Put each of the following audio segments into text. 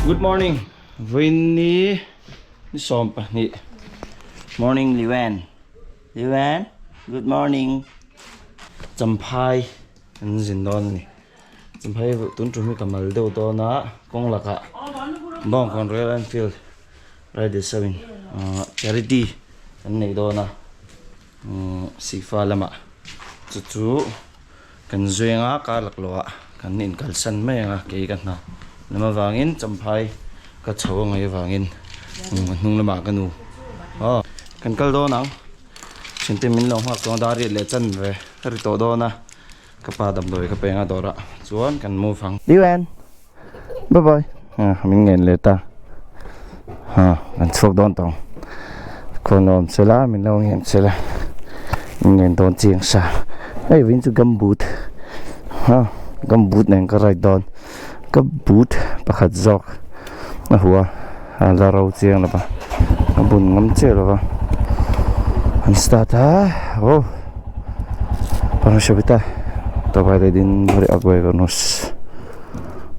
Good morning. Winnie Sompa ni. Morning Liwan. Liwan. Good morning. Champai an zindon ni. Champai tun tumi kamal deu to na kong laka. Bong kon Royal Enfield. Ride 7. Charity an nei do na. Sifa lama. Chu kan zuenga ka lakloa kan in kalsan mai nga ke kan na. Nama vangin champai ka chaw ngai vangin nung lama kanu kan kal do nang sinte min long hak tong dari le chan ve ri to do na ka pa dam doi ka penga dora chuan kan mu phang Liwan bye bye min ngen le ta kan chok don tong konom sela min long ngen sela ngen don chiang sa ai vin chu gambut gambut neng ka rai don ka boot pakhat zok na huwa la ro chiang la ba bun ngam che la ba an start para shabita to bai le din bari agoi gonus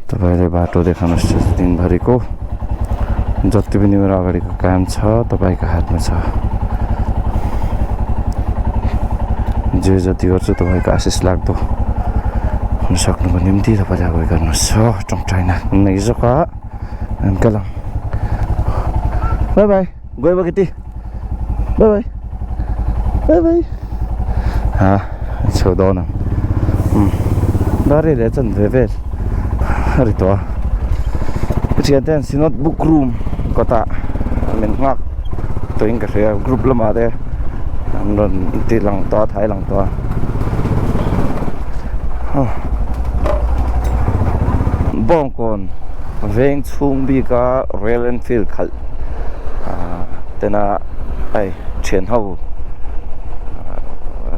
to bai le ba to dekhanos din bari ko jati bini mera gari ka kam cha to bai ka hat ma cha je jati or to bai ka assist lag to sak no nim ti pa ja goi kan so trong china nei zo ka an kalang bye bye goi ba kiti bye bye bye bye so do na dari le chan ve ve ri to chian ten sinot book room kota men ngak to ing ka ria group lama de an ron ti lang to thai lang to bong kon veng chung bi ka Royal Enfield khal tena ai chen ho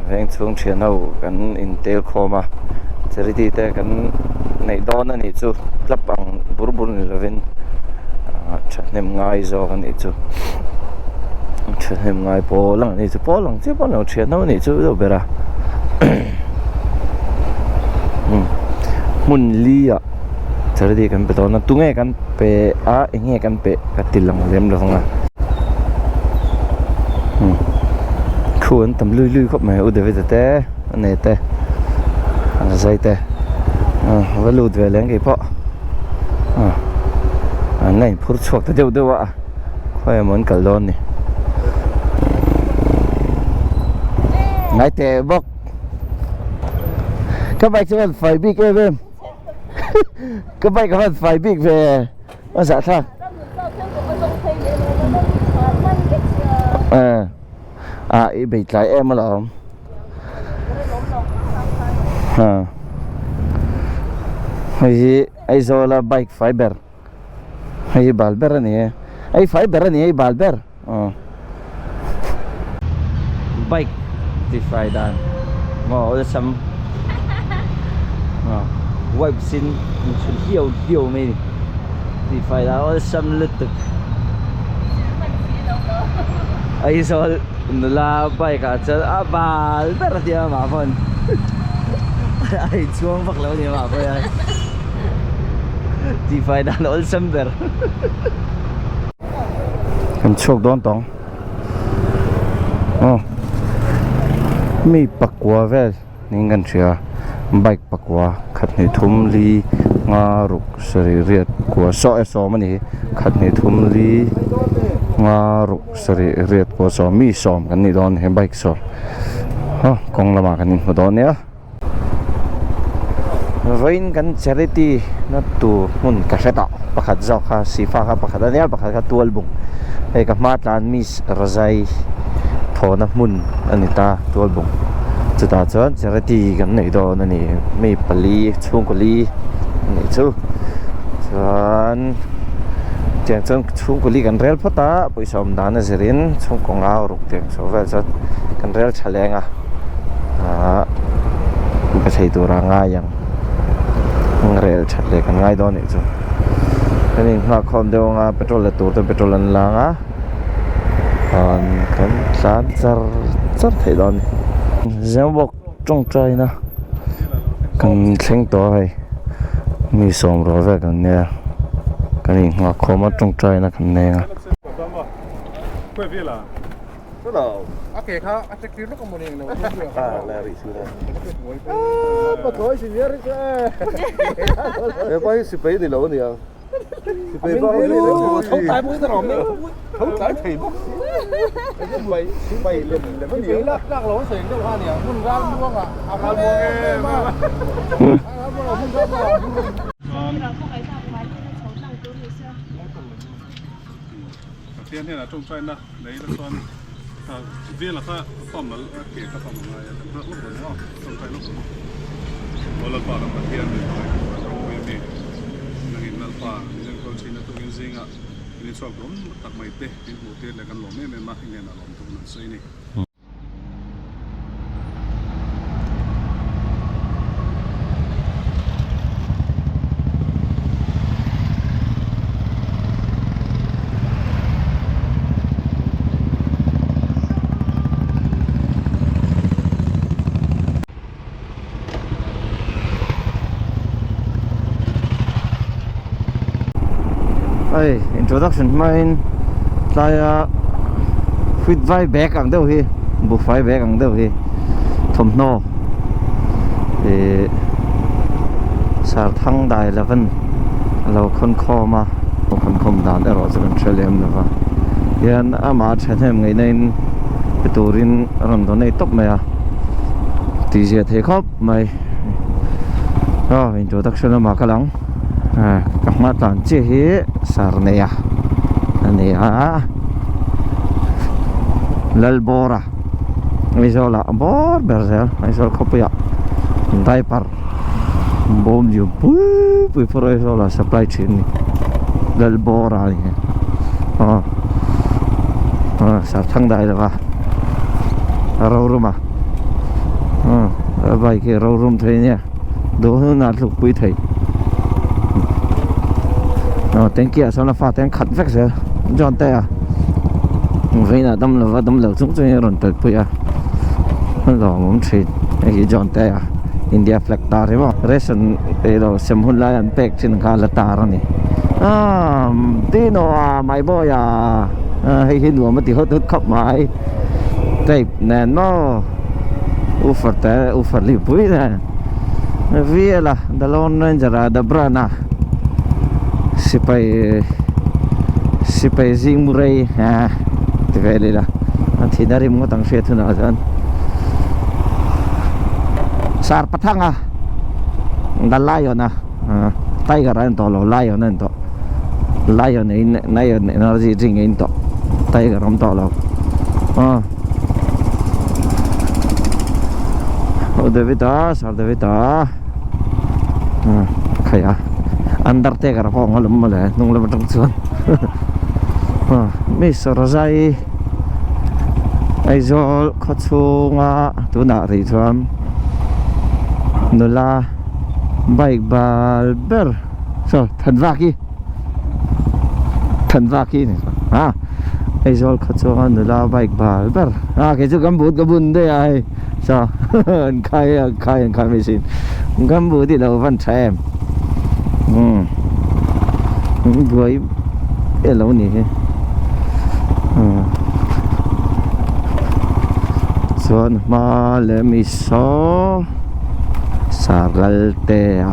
veng chung chen ho kan intel khoma charity te kan nei don ani chu tlapang burbur ni lovin chanem ngai zo kan ni chu chanem ngai po lang ni chu po lang che po lang chen ho ni chu do bera mun lia charity kan pe to na tunge kan pe inge kan pe katilang lem lo nga khuan tam lui lui khop mai u de ve te ne te an zai te va lu de leng ke po an nei phur chok ta deu deu wa khoi mon kal don ni ngai te bok các bạn sẽ phải biết em các bạn phải biết về dạ sao ý bị lại em là không hay ai zo là bike fiber hay balber này ai fiber này ai balber bike thì phải đàn ngồi xăm wipe xin hiểu mình thì phải là xăm lứt thực ấy rồi là bài cả chơi bà rất là nhiều mà phần ai xuống bắt lâu nhiều mà thôi thì phải là nó xăm được em chụp đón tông mi bạc quá về nên gần chưa bike pakwa khatni thumli nga ruk sari riat ko so mani khatni thumli nga ruk sari riat ko so mi som kan ni don he bike so kong lama kan ni don ya vain kan charity na tu mun ka seta pakhat zaw kha sifa kha pakhat ania pakhat ka tual bung e ka matlan mis razai thona mun anita tual bung ta chuan charity kan nei do na ni mi pali chung ko li nei chu chuan tiang chung ko li kan rel phota poisom dana zerin chung ko nga ruk tiang so vel chat kan rel chalenga ka thei tura nga yang rel chatle kan ngai do ni chu kanin nga khom deu nga petrol la tur petrol an la nga kan san char thei don giang bọc trong trai na cần thanh to hay mi sòng rồi về cần nè cái này ngọc khó mà trong trời nó khẩn nè quay về là rất là ok ha anh sẽ kêu lúc một ngày nào là bị xử mà thôi thì biết đấy em phải xịt bể thì lâu nè xịt bể bao nhiêu không tại mũi tao rồi không tại thì bốc bay bay lên vẫn nhiều lắc lắc lỗ sình trong hoa nè muốn ra mua à ra mua nghe mà tiên này là trồng xoay nè đấy là xoan viên là sao phẩm là kể các phẩm là rất lúc rồi đúng không trồng xoay lúc một lần vào là mặt tiền rồi trong nguyên đi là hình là phà nhưng câu chuyện là tôi nghĩ riêng ạ nên cho cũng tặng mấy tê cái bộ tiền là căn lỗ mấy mà hình này là lỗ trong lần xây này Hey, introduction main saya fit vai back ang đâu hi bu vai back ang đâu hi thom no e sar thang dai level lo khon kho ma khon khom dan da ro zan chelem lova yan ama chenem ngai nen turin ron do nei top maya ti je the khop mai introduction ma kalang các mắt toàn chia hết sar này à lalbora bây giờ là bor berzel bây giờ không phải diaper bom ju pui bây giờ là supply chain lalbora này sar thang đại là va rau rum vậy cái rau rum thế nhá đồ hơn là lục quý thầy tên kia sao nó pha tên khẩn vách rồi John tay à vậy là đâm lửa chúng tôi rồi tuyệt vời à rồi muốn chơi cái John tay à India flag ta đấy mà recent cái đó xem hôm nay anh pack trên cả là ta rồi nè tino à mày boy à hay hình luôn mà thì hốt khóc mày đây nè nó uffer liệp bụi nè vì là dalon ranger da brana sipai zing murai thì vậy là thì đã đi mua tăng xe thôi nào dân sar patang đã lion tiger anh to lo lion anh to lion này nó gì riêng anh to tiger không to lo David sar David khay Undertaker ko ang alam mo lang nung laban ng suwan Miss Rosai Aizol Kotsunga Tunari Tuan Nula Baik Balber So Tanvaki Aizol Kotsunga Nula Baik Balber Kaya gambut day ay So Kaya mesin Gambut di daw van em với cái lỗ này xuân mà lệ mi so sargalte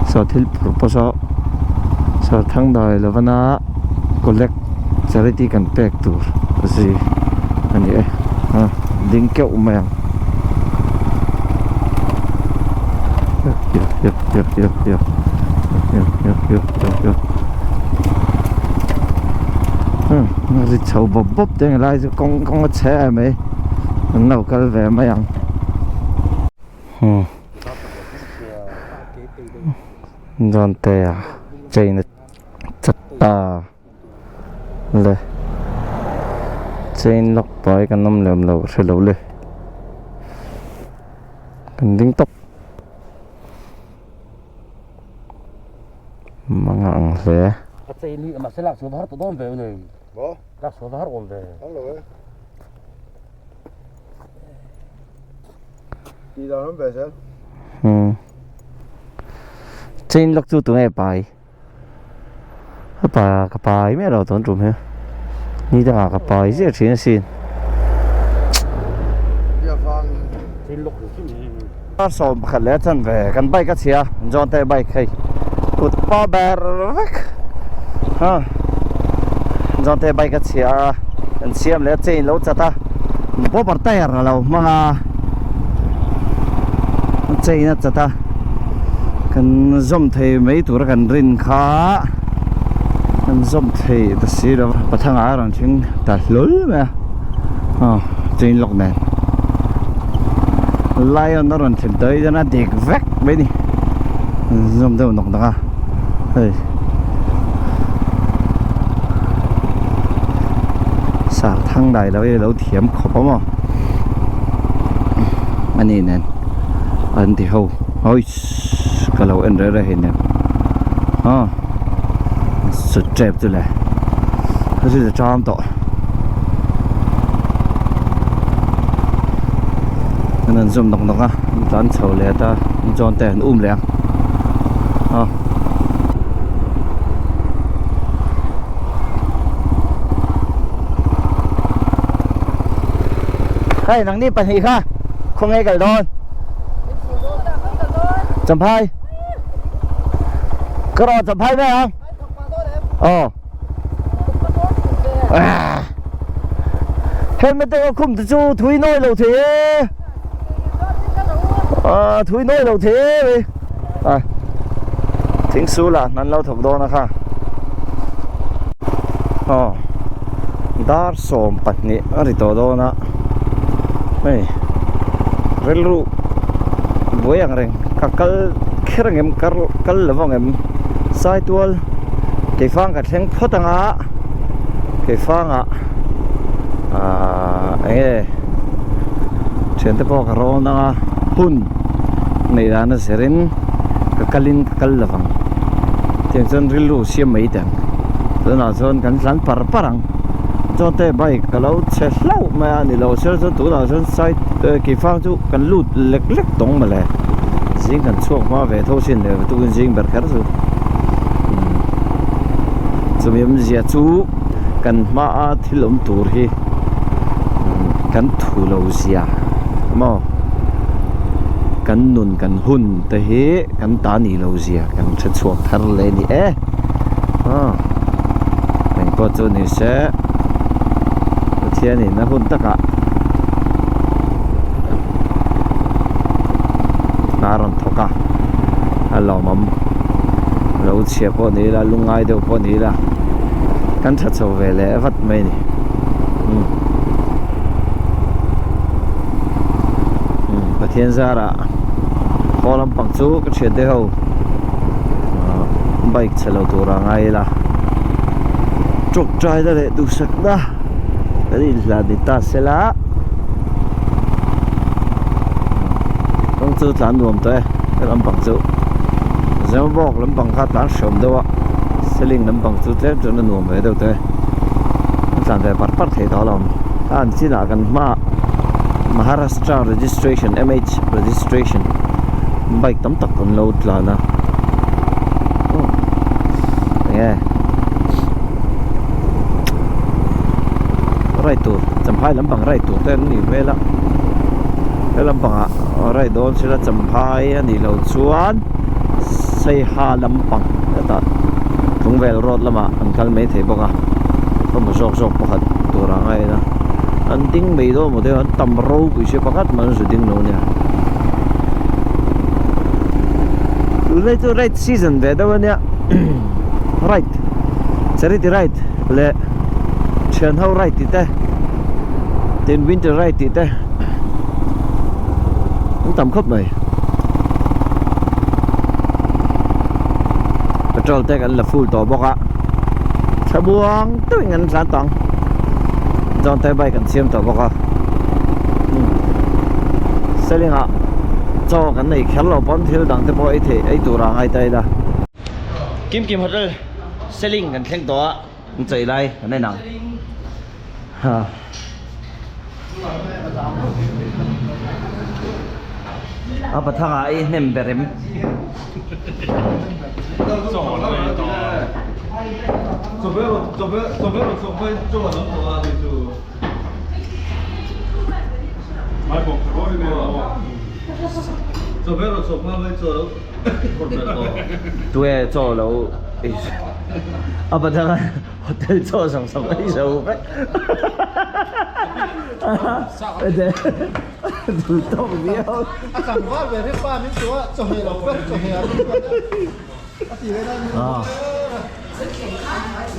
so thil purpose so thang dai lavana collect charity kan pek tur gì anh ấy đinh kẹo mèo Yep. Nó đi chầu bóp tiếng lại con có xe mấy nấu cái về mấy ăn John tè chạy nó chặt ta lệ chạy lọc bói cái nấm lợm lẩu sẽ lẩu lệ cần đinh tóc mga ang le At ini masalah sudah harus tuh on nih. Bo? Lah sudah harus on be. Halo. Đi đâu lắm về sao? trên lúc chú tụi em bài cái bài mấy đầu tuần trùm ha như thế nào cái bài rất là xin sôm khẩn lẽ chân về căn bay cái chia John tay bay khay cột pa bè ha John tay bay cái chia anh xem lẽ trên lâu chả ta bố bắt tay rồi lâu mà trên nó chả ta kan zoom thei mấy tuổi kan rin khá kan zoom thei ta xí đâu bắt thằng ai rồi chính ta lối mà trên lọc này lion nó còn tìm tới cho nó đẹp vét mấy đi zoom đâu nọc đó hey xả thang đài đâu đâu thiểm khó mà anh nhìn nè anh thì hầu ôi kalau anh ra hình nè sụt chẹp rồi này cái gì cho ông tội nên zoom đồng á dán sầu lẹ ta cho tiền lẹ cái năng đi bật hì ha không nghe cái đó chấm phai cái đó chấm phai đấy không hết mấy tên không tự chú thui nôi lâu thế thui nôi lâu thế thính xu là năn lâu thuộc đô nè kha đá sôm bật nhỉ ở đây tổ đô nè này rất lu với anh rằng các cái em cái là vòng em sai tuol cái phang cái thằng phốt tăng á cái phang á chuyện tới bao cái rong đó hun này là nó sẽ đến cái kalin cái là vòng tiếng chân rilu xiêm mấy tiếng rồi nào chân cái lăn parang cho tới bay cái lâu sẽ lâu mà anh lâu sẽ cho tụi nào chân sai cái phang chú cái lút lệch tông mà lẹ riêng cái chuột mà về thâu xin để tụi anh riêng bật khát rồi chúng em giờ chú cần mà thì lắm tuổi hi cần thu lâu giờ mà cần nôn cần hun thế hi cần ta nỉ lâu giờ cần chất chuột thar lên đi mình có chỗ này sẽ thiên này nó hun tất cả naron thoka alo mam lo chia po ni la lungai do po ni la kan that so ve le vat mai ni pathian zara kholam pang chu ka thian de ho bike chalo tura ngai la truk trai da le du sak da ari la di ta selaต้องซื้อสารรวมตัวลำปังซื้อจะมาบอกลำปังข้าตั้งชมด้วยว่าเซลิงลำปังซื้อเท่าจนรวมไปเดียวตัวสารแต่ปัดเหตุเราท่านที่หลักกันมา Maharashtra registration MH registration ใบตั้มตักคนเราตลาดนะเนี่ยไรตัวจำพายลำปังไรตัวแต่นี่เวลาลำปังอะไรโดนสิละจำพายอันนี้เราชวนใส่หาลำปังแต่ตรงเวลรถละมาอันกันไม่เทบอกก็มาชกประคัดตัวร่างไงนะอันดิ้งไม่โดนหมดเลยอันตำรูกุยเชประคัดมันสุดดิ้งโน่นเนี่ยเลยตัว right season เดี๋ยววันเนี้ย right จะได้ right เลยเชิญเขา right ติดแต่เต็น winter right ติดแต่tầm khớp này petrol tank anh là full tổ bọc ạ sao buông tới ngành sản toàn dọn tay bay cần xiêm tổ bọc ạ xe liên ạ cho cái này khéo lò bón thiếu đằng tới bó ấy thì ấy tủ ràng hai tay đã kim kim hết rồi xe liên cần khen tổ chạy lại cái này nặng apa thang ai nem berem mai bột rồi nè tuệ cho lâu apa thang hotel cho sang sang ai sao vậy để tụi tao biết Chẳng qua về thế ba miếng chúa cho hề đầu vết cho hề thì cái đó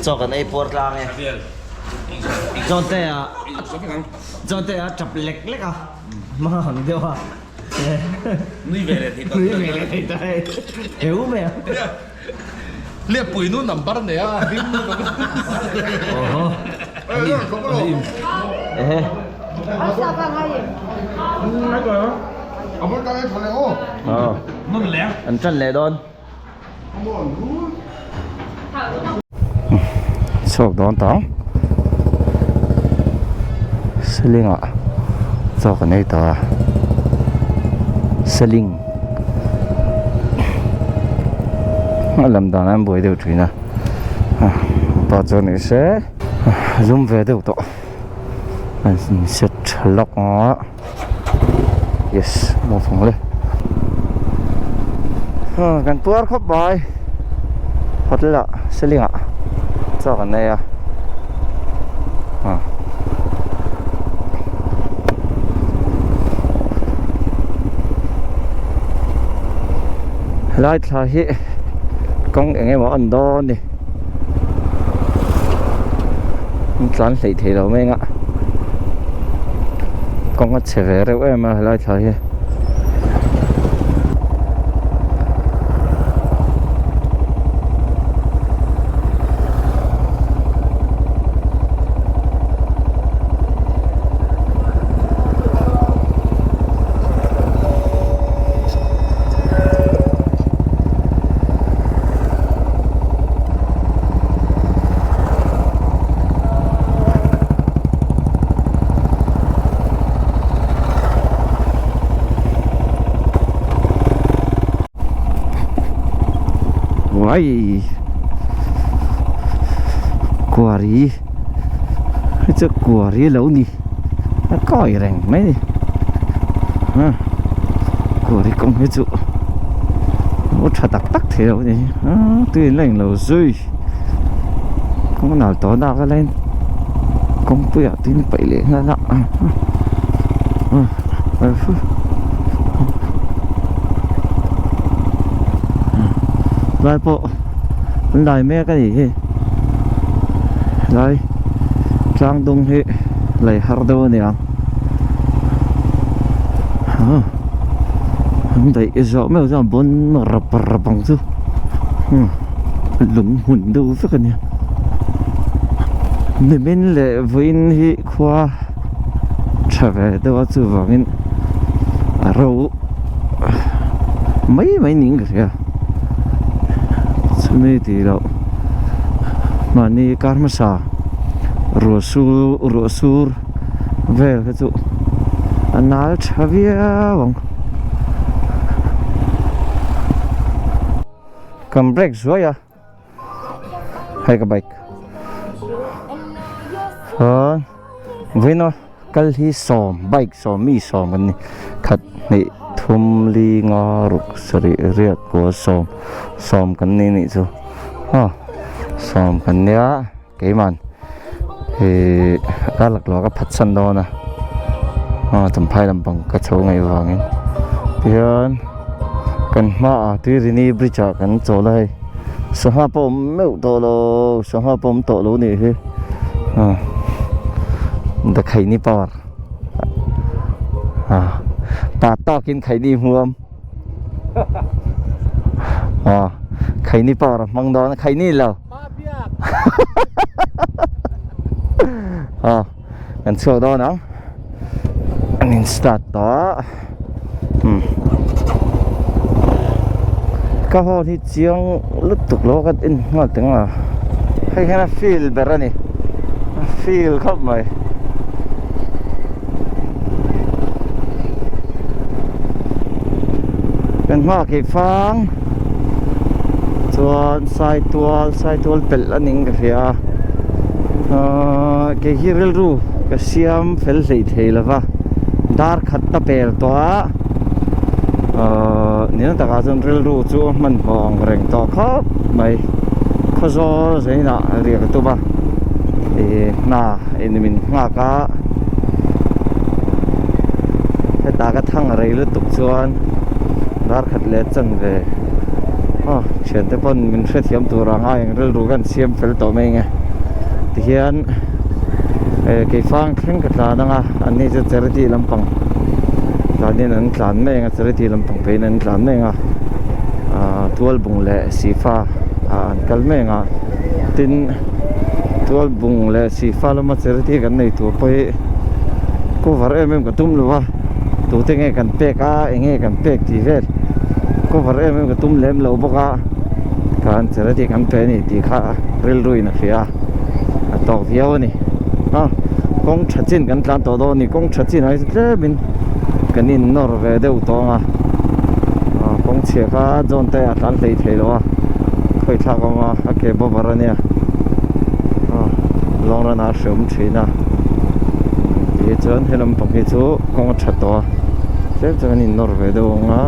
cho cái này bột lang này cho tê à chập lệch lệch à mà hẳn tiêu à nuôi về thì đây hiểu mẹ liệp bụi nó nằm bắt này à ông ta thằng này ô nó lẹ anh chân lẹ đón sọc đón tao Seling ạ cho cái này tao Seling làm đàn em buổi đều chuyện nè bao giờ này sẽ zoom về đều tao anh sẽ lọc nó yes một phòng lên gần tuốt khắp bài hot là Seling ạ cho cái này lại thay con nghe bảo ăn đó đi chán thấy thế đâu mấy ạ con có chạy về đâu em mà lại thay Why? Quarry. It's a quarry lâu đi. Nó coi rành mấy đi. Quarry công hết chỗ. Một trà tắc tắc thế đâu đi. Tuy lành lâu rồi. Không có nào tó nào cái lên. Không bây giờ tin bậy lên ra nọ. Lại bộ lại mấy cái gì lại trang đông hệ lại hard đâu nè không thấy rõ mấy cái bốn mà rập bằng chứ lủng hùn đâu phải cái này nên bên lệ với hệ khoa trở về đâu chứ vào bên râu mấy những cái kìa này thì đâu mà ni karmasa rosur về cái chỗ anal chavia bang cầm brake rồi à hay cái bike với nó cái hi sòm bike sòm mi sòm cái này khát này thum li ngõ rục sợi riết của sòm cái này này chứ sòm cái này cái màn thì cái lạc lo cái phát sinh đó nè tầm phai làm bằng cái chỗ ngày vàng ấy thì cần mà tuy rini bridge cần chỗ này số hai bom mèo to lo số hai bom to lo này hết đã khai ni power bà to kinh khai đi muộm khai ni power mong đó khai ni lâu gần chỗ đó nó anh start đó cái hồ thì chiang lúc tục lo cái in ngọt tiếng là hay cái feel better này feel khắp mày kan ma ke phang chuan sai tual pel aning ka fia ke hiril ru ka siam fel sei theilawa dar khat ta pel to ni ta ka zon ril ru chu man hong reng to khop mai khozo zeina ri ka tu ba na min nga ka ta ka thang rei lu tuk chuan dar khat le chan ve chen te pon min hre thiam tur anga eng ril ru kan siam fel to mai nge ti hian ke phang thleng ka tla danga ani chu charity lampang tlanin an tlan mai nga charity lampang pein an tlan mai nga tual bung le sifa an kal mai nga tin tual bung le sifa lama charity kan nei tu poi ko var em ka tum luwa tu te nge kan pek enge kan pek ti vel ko var em ka tum lem lo boka kan charity kan pe ni ti kha ril ruin a fia tok viau ni kong thachin kan tlan to do ni kong thachin ai tle min kanin nor ve deu to nga kong che kha zon te a tlan lei thelo khoi tha ko ma a ke bo barania long ra na shum thina ye chon helam pakhi chu kong that to che kanin nor ve deu nga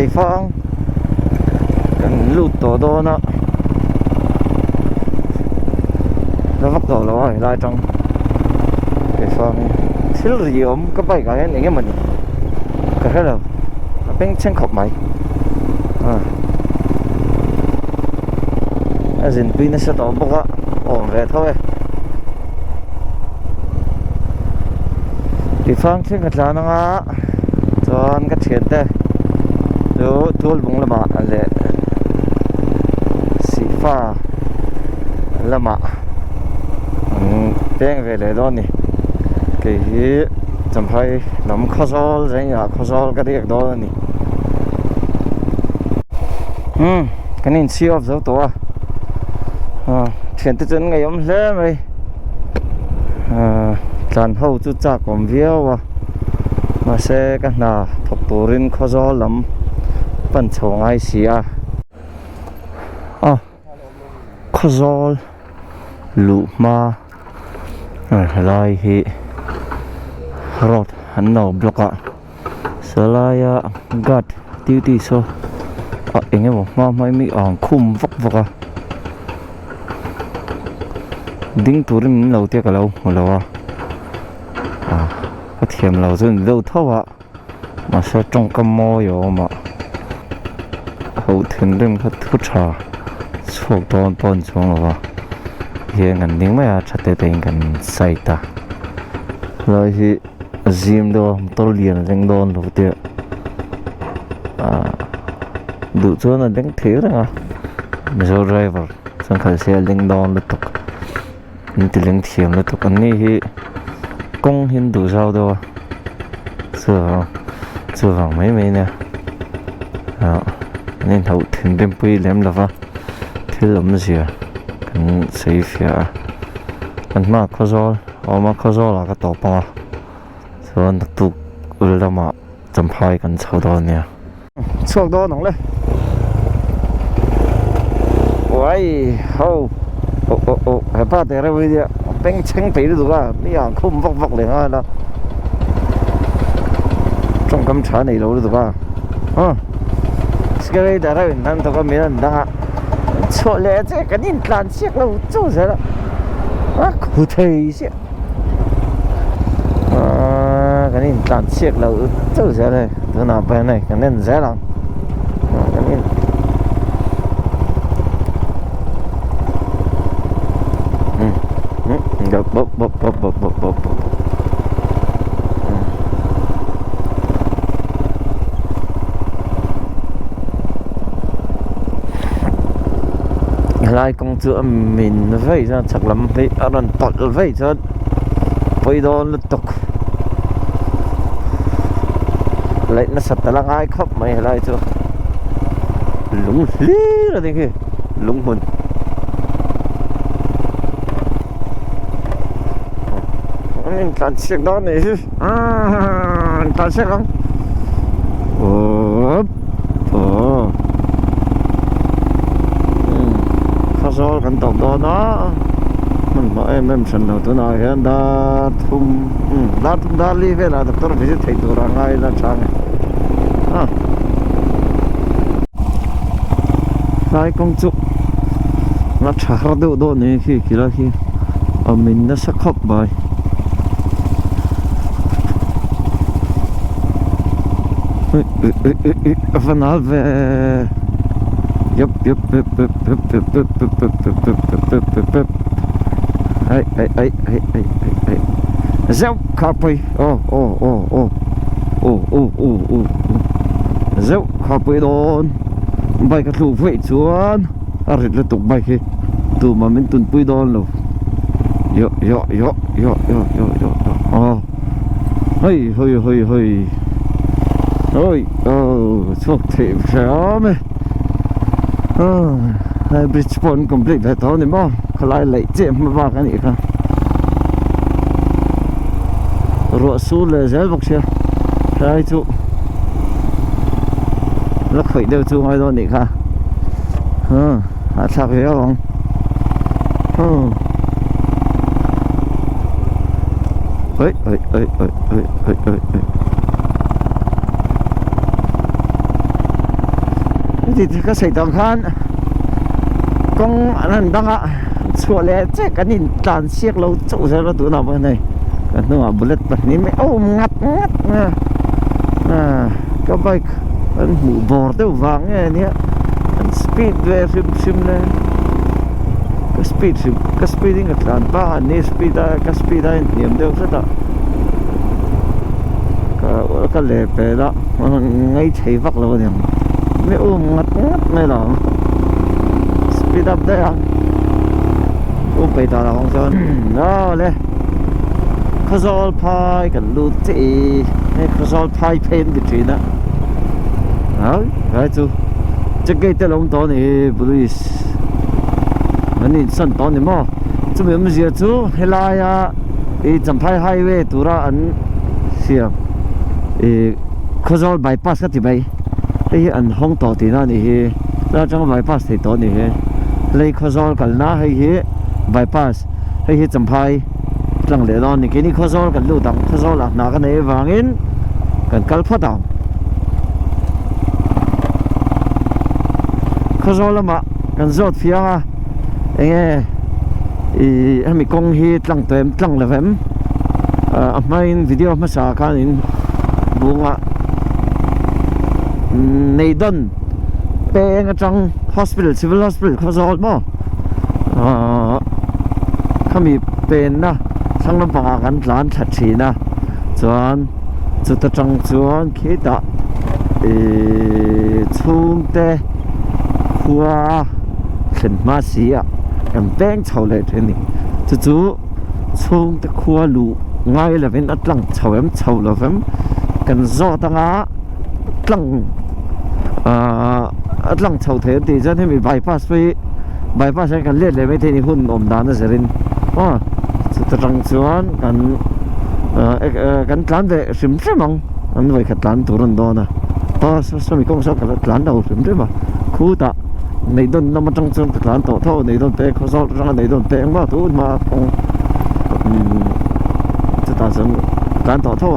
cây phong cần lụt tổ đô nó vắt tổ rồi lại trong cây phong xíu gì ốm có bảy cái này cái mình cái hết rồi bên chân khóc máy dình pin nó sẽ tổ bốc á ổn về thôi cây phong trên cái lá nó á cho cái chuyện đây yo tual bung lama ale sifa lama peng ve le do ni ke hi champhai lam khosol zeng ya khosol ka riak do ni kanin see of zo to thian te chen ngai om hle mai tlan ho chu cha kom viawa ma se ka na thok turin khosol lam pan chong ai sia khozol lu ma lai hi rot han no bloka salaya gat ti so enge mo ma mai mi ang khum vok voka ding turin lo te ka lo lo a thiam lo zun lo thawa ma sa trong kam mo yo ma hậu thiên đêm khát thuốc trà suốt đón bon xuống rồi hiện ngành những mấy chặt tê tê ngành say ta rồi thì gym đó tôi liền đánh đòn đầu tiên đủ cho nó đánh thế rồi giờ driver sang khai xe đánh đòn liên tục những cái đánh thiểm liên tục anh ấy công hiện đủ sao đâu sửa vàng mấy nè nên hậu thiên đêm bơi lem là va thế lắm gì cần xây phía anh mà có gió là cái tổ bò rồi nó tụ là mà chấm phai cần sau đó nè sau đó nóng lên ôi hay ba thế rồi bây giờ bánh trứng bị được à mấy hàng không vọc liền à đó trong cắm trà này đâu được à cái đó rồi nên tôi có mấy lần đang chỗ lẽ chứ cái nhìn làm chiếc lâu chỗ gì đó cụ thể chứ cái nhìn làm chiếc lâu chỗ gì đây tôi nào bên này cái nên dễ lắm cái nhìn bop lại công chúa mình vậy ra chắc lắm vậy anh tọt vậy cho bây giờ liên tục lại nó sạch là ai khóc mày lại chưa lúng lí rồi thì kia lúng mình in tlan siak đó này tlan siak không khazol kan tok do na man ma em san no tu na hian da thum da li ve la doctor visit thei tur angai la chang lai kong chu na thar do do ne khi kila khi amin na sakhap bai vanal ve yep ai zau khapai zau khapai don bai ka thu ve chuan arit la tuk bai khi tu ma min tun pui don lo yo hoi chok thei me bridge pon complete ve to ni mo khalai lai che ma ba ka ni kha ro su le zel bok sia rai chu la khoi deu chu ngoi do ni kha thak he ong ơi thì cái sợi tông khan con anh đang xua lẹ chứ cái nhìn tàn xiếc lâu chỗ ra nó tụi nào bên này cái nó bullet bật ní mẹ ngắt cái bike anh mũ bò tiêu vàng nghe nhé anh speed về sim này cái speeding cái tàn ba anh ní cái speed anh niệm đều rất là cái lẹ bé đó ngay thấy vắt lâu nhỉ mẹ ngắt này là speed up đây à bây giờ là không sơn đó lên khazol pai cái lụt chị khazol pai pen cái chuyện đó đấy chú chắc cái tên ông đó này police anh nhìn sân đó này mà chú biết gì chú hay là cái chấm pai highway tu ra anh xem khazol bypass cái gì vậy cái anh không to thì nó này ra trong bypass thì to này lấy khazol cái na hay bypass hay chấm pai lang le don ni cái này khazol cái lụt đằng khazol là na cái này vàng in cái cal phát đằng khazol mà cái zot phía nghe em công hi tlang tem tlang le vem main video mà sa kan in bunga nei don pe nga trong hospital civil hospital khazol mo khami pen na sang lam panga kan tlan that thi na chuan chu ta tang chuan khi ta chung te khua thlen ma sia kan peng chho le theni chu chung te khua lu ngai la ven atlang chhawem chho lo vem kan zo tanga tlang atlang chho the ti jan hemi bypass kan let le me the ni hun om dan na serin chu ta tang chuan kan tlan ve sim semang an vai khat tlan turun do na so mi kong so ka tlan dau sim re ma khu ta nei don na ma tang chang tlan to tho nei don te kho so ra nei don te ma tu ma ong chu ta sang tlan to tho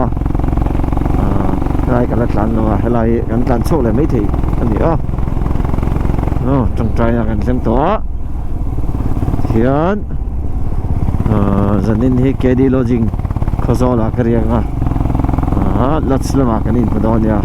lai ka tlan no lai kan tlan chho le mai thi an ni trong trai là kan sem to hian zanin hi kedi lodging khazol a karianga lots lama kanin padon ya